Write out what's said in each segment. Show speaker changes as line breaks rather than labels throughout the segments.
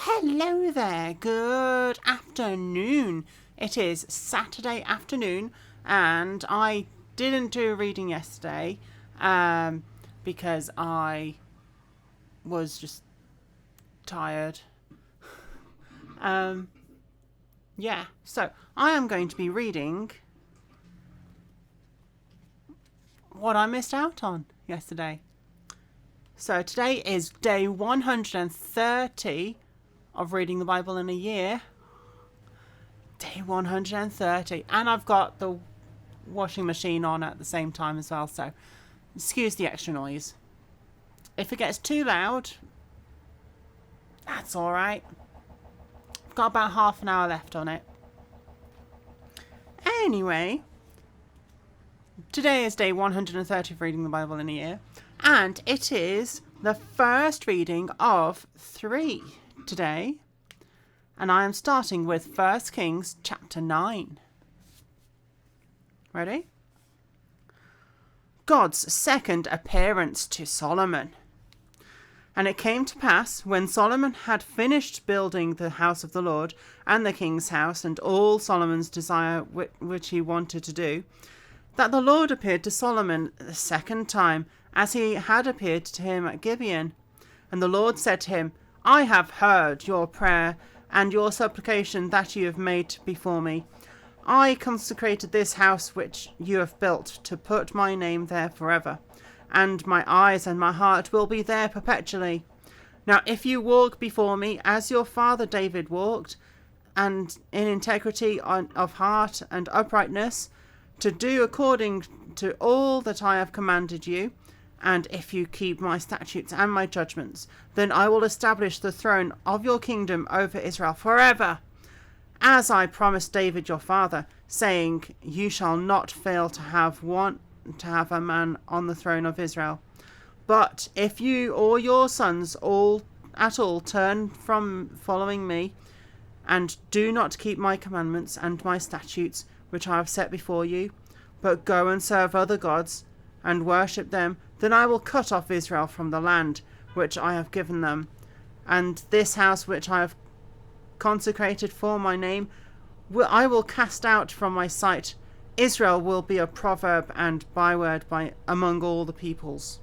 Hello there, good afternoon. It is Saturday afternoon and I didn't do a reading yesterday because I was just tired. So I am going to be reading what I missed out on yesterday. So today is day 130 of reading the Bible in a year. Day 130. And I've got the washing machine on at the same time as well, so excuse the extra noise. If it gets too loud, that's alright. I've got about half an hour left on it. Anyway, today is day 130 of reading the Bible in a year, and it is the first reading of 3 today, and I am starting with 1 Kings chapter 9. Ready? God's second appearance to Solomon. And it came to pass, when Solomon had finished building the house of the Lord, and the king's house, and all Solomon's desire which he wanted to do, that the Lord appeared to Solomon the second time, as he had appeared to him at Gibeon. And the Lord said to him, I have heard your prayer and your supplication that you have made before me. I consecrated this house which you have built, to put my name there forever, and my eyes and my heart will be there perpetually. Now if you walk before me as your father David walked, and in integrity of heart and uprightness, to do according to all that I have commanded you, and if you keep my statutes and my judgments, then I will establish the throne of your kingdom over Israel forever, as I promised David your father, saying, you shall not fail to have a man on the throne of Israel. But if you or your sons at all turn from following me, and do not keep my commandments and my statutes which I have set before you, but go and serve other gods and worship them, then I will cut off Israel from the land which I have given them, and this house which I have consecrated for my name I will cast out from my sight. Israel will be a proverb and byword among all the peoples.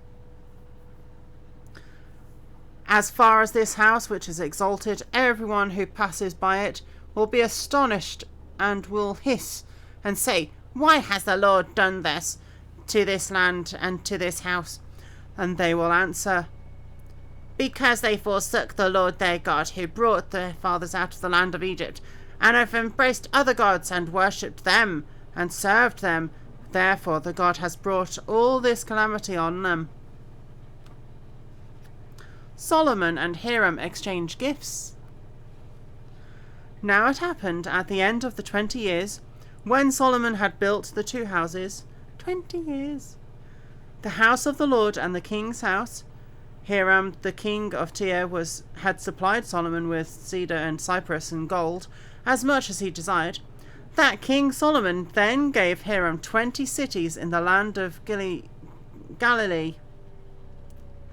As far as this house which is exalted, everyone who passes by it will be astonished and will hiss and say, why has the Lord done this to this land and to this house? And they will answer, because they forsook the Lord their God, who brought their fathers out of the land of Egypt, and have embraced other gods and worshipped them and served them. Therefore the God has brought all this calamity on them. Solomon and Hiram exchange gifts. Now it happened at the end of the 20 years, when Solomon had built the 2 houses, 20 years, the house of the Lord and the king's house. Hiram the king of Tyre had supplied Solomon with cedar and cypress and gold, as much as he desired. That King Solomon then gave Hiram 20 cities in the land of Galilee.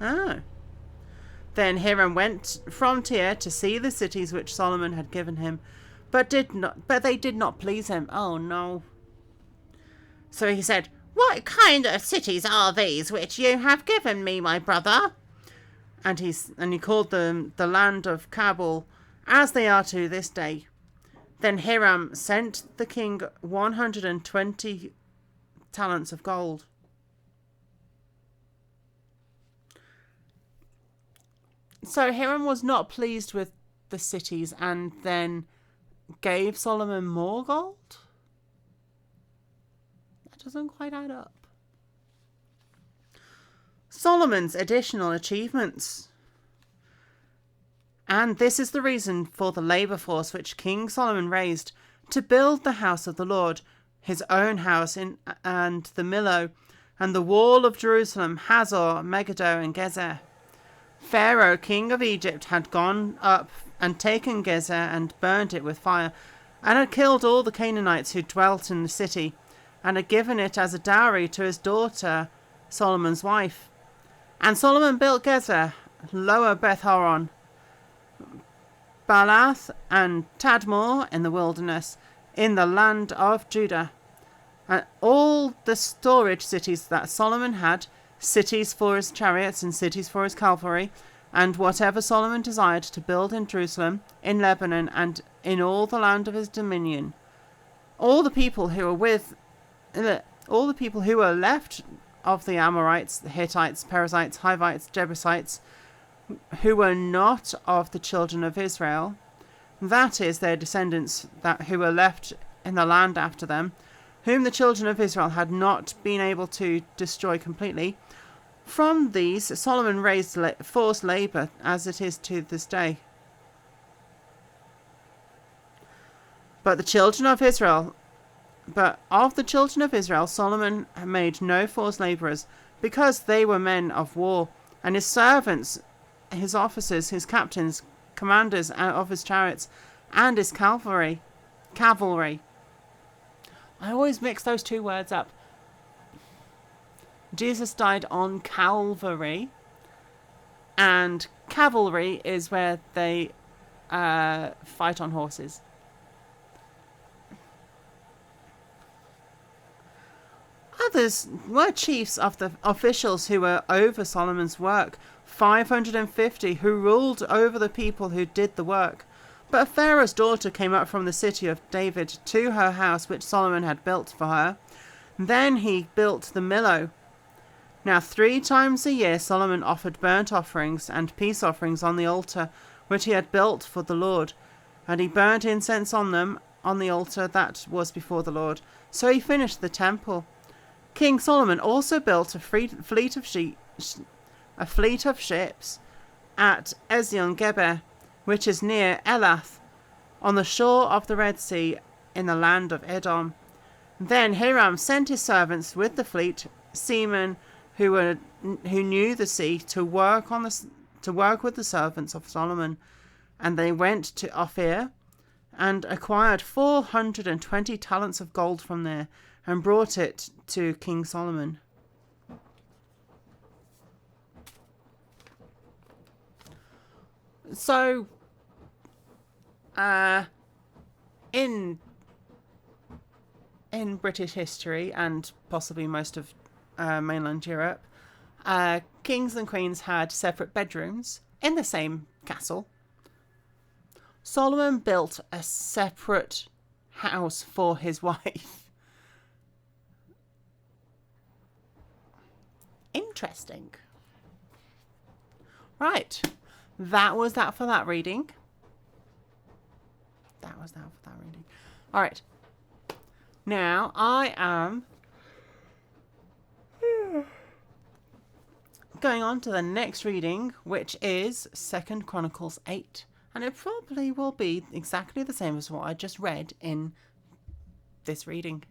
Oh. Then Hiram went from Tyre to see the cities which Solomon had given him, but they did not please him. Oh no. So he said, what kind of cities are these which you have given me, my brother? And he called them the land of Kabul, as they are to this day. Then Hiram sent the king 120 talents of gold. So Hiram was not pleased with the cities and then gave Solomon more gold? That doesn't quite add up. Solomon's additional achievements. And this is the reason for the labour force which King Solomon raised to build the house of the Lord, his own house and the Millo, and the wall of Jerusalem, Hazor, Megiddo, and Gezer. Pharaoh, king of Egypt, had gone up and taken Gezer and burned it with fire, and had killed all the Canaanites who dwelt in the city, and had given it as a dowry to his daughter, Solomon's wife. And Solomon built Gezer, Lower Beth Horon, Baalath and Tadmor in the wilderness, in the land of Judah. And all the storage cities that Solomon had, cities for his chariots and cities for his cavalry, and whatever Solomon desired to build in Jerusalem, in Lebanon, and in all the land of his dominion. All the people who were left of the Amorites, the Hittites, Perizzites, Hivites, Jebusites, who were not of the children of Israel, that is, their descendants who were left in the land after them, whom the children of Israel had not been able to destroy completely. From these Solomon raised forced labour, as it is to this day. But of the children of Israel Solomon made no forced labourers, because they were men of war, and his servants, his officers, his captains, commanders of his chariots, and his cavalry. I always mix those two words up. Jesus died on Calvary, and cavalry is where they fight on horses. Others were chiefs of the officials who were over Solomon's work, 550 who ruled over the people who did the work. But Pharaoh's daughter came up from the city of David to her house which Solomon had built for her. Then he built the Millo. Now 3 times a year Solomon offered burnt offerings and peace offerings on the altar which he had built for the Lord, and he burnt incense on them on the altar that was before the Lord. So he finished the temple. King Solomon also built a fleet of ships at Ezion-Geber, which is near Elath, on the shore of the Red Sea, in the land of Edom. Then Hiram sent his servants with the fleet, seamen who knew the sea, to work with the servants of Solomon, and they went to Ophir and acquired 420 talents of gold from there, and brought it to King Solomon. So, in British history and possibly most of mainland Europe, kings and queens had separate bedrooms in the same castle. Solomon built a separate house for his wife. Interesting. Right. That was that for that reading. All right. Now I am going on to the next reading, which is 2 Chronicles 8. And it probably will be exactly the same as what I just read in this reading.